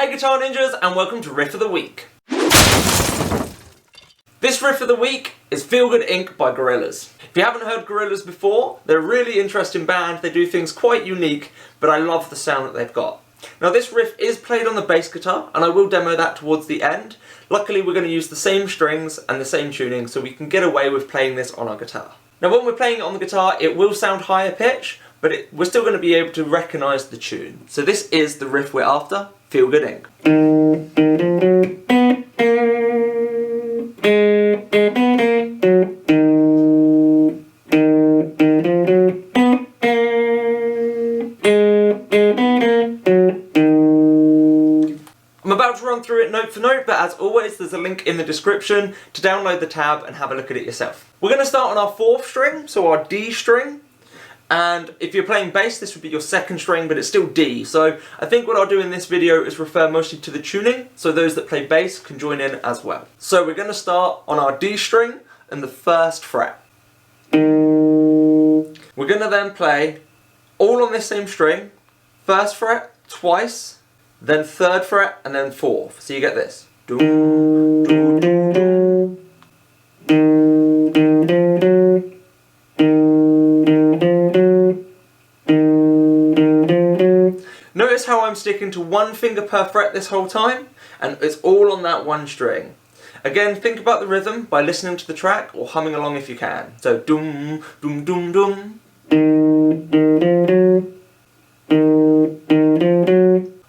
Hey Guitar Ninjas, and welcome to Riff of the Week. This Riff of the Week is Feel Good Inc. by Gorillaz. If you haven't heard Gorillaz before, they're a really interesting band. They do things quite unique, but I love the sound that they've got. Now this riff is played on the bass guitar, and I will demo that towards the end. Luckily we're going to use the same strings and the same tuning, so we can get away with playing this on our guitar. Now when we're playing it on the guitar, it will sound higher pitch, but we're still going to be able to recognise the tune. So this is the riff we're after, Feel Good Inc. I'm about to run through it note for note, but as always there's a link in the description to download the tab and have a look at it yourself. We're going to start on our 4th string, so our D string. And if you're playing bass, this would be your 2nd string, but it's still D. So I think what I'll do in this video is refer mostly to the tuning, so those that play bass can join in as well. So we're going to start on our D string and the 1st fret. We're going to then play all on this same string, 1st fret twice, then 3rd fret, and then 4th. So you get this. Doom, doom, doom, doom. Notice how I'm sticking to 1 finger per fret this whole time, and it's all on that 1 string. Again, think about the rhythm by listening to the track or humming along if you can. So doom, doom, doom, doom.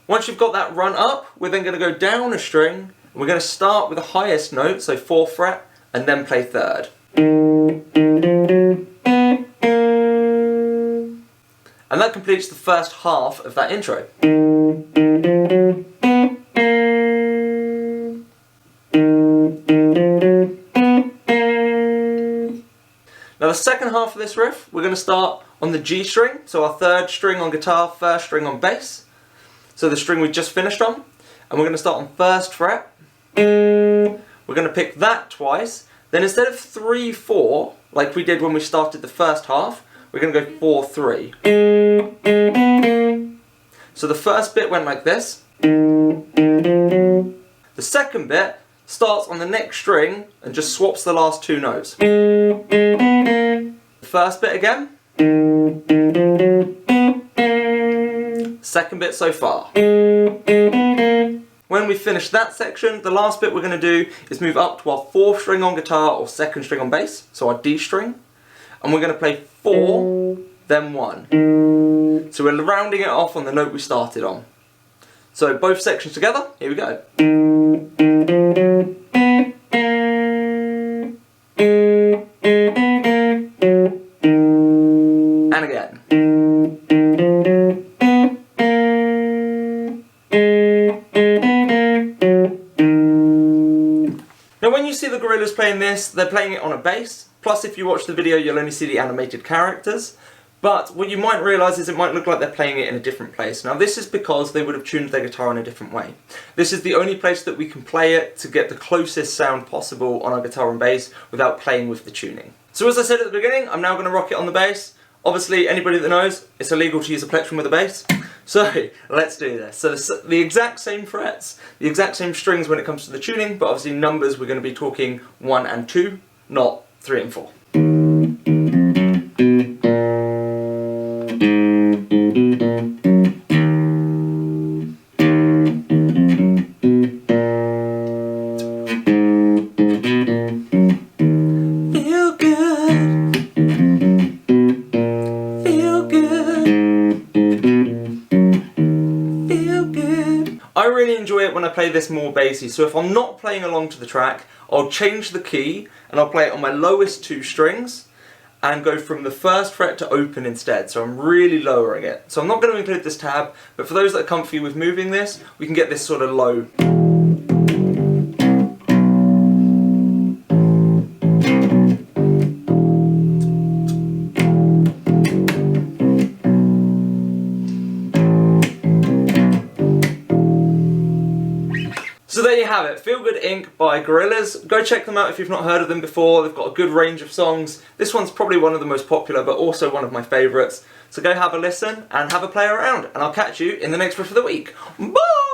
Once you've got that run up, we're then going to go down a string, and we're going to start with the highest note, so 4th fret, and then play 3rd. And that completes the first half of that intro. Now the second half of this riff, we're going to start on the G string, so our 3rd string on guitar, 1st string on bass. So the string we just finished on, and we're going to start on 1st fret. We're going to pick that twice, then instead of 3, 4, like we did when we started the first half, we're going to go 4, 3. So the first bit went like this. The second bit starts on the next string and just swaps the last 2 notes. The first bit again. Second bit so far. When we finish that section, the last bit we're going to do is move up to our 4th string on guitar or 2nd string on bass, so our D string. And we're going to play 4, then 1. So we're rounding it off on the note we started on. So both sections together, here we go. And again. Now when you see the Gorillaz playing this, they're playing it on a bass. Plus if you watch the video you'll only see the animated characters. But what you might realise is it might look like they're playing it in a different place. Now this is because they would have tuned their guitar in a different way. This is the only place that we can play it to get the closest sound possible on our guitar and bass without playing with the tuning. So as I said at the beginning, I'm now going to rock it on the bass. Obviously anybody that knows, it's illegal to use a plectrum with a bass. So let's do this. So the exact same frets, the exact same strings when it comes to the tuning, but obviously numbers we're going to be talking 1 and 2, not 3 and 4. Feel good. Feel good. Feel good. I really enjoy it when I play this more bassy, so if I'm not playing along to the track, I'll change the key and I'll play it on my lowest 2 strings and go from the 1st fret to open instead, so I'm really lowering it. So I'm not going to include this tab, but for those that are comfy with moving this, we can get this sort of low. So there you have it, Feel Good Inc. by Gorillaz. Go check them out if you've not heard of them before. They've got a good range of songs. This one's probably one of the most popular, but also one of my favourites. So go have a listen and have a play around, and I'll catch you in the next riff of the week. Bye!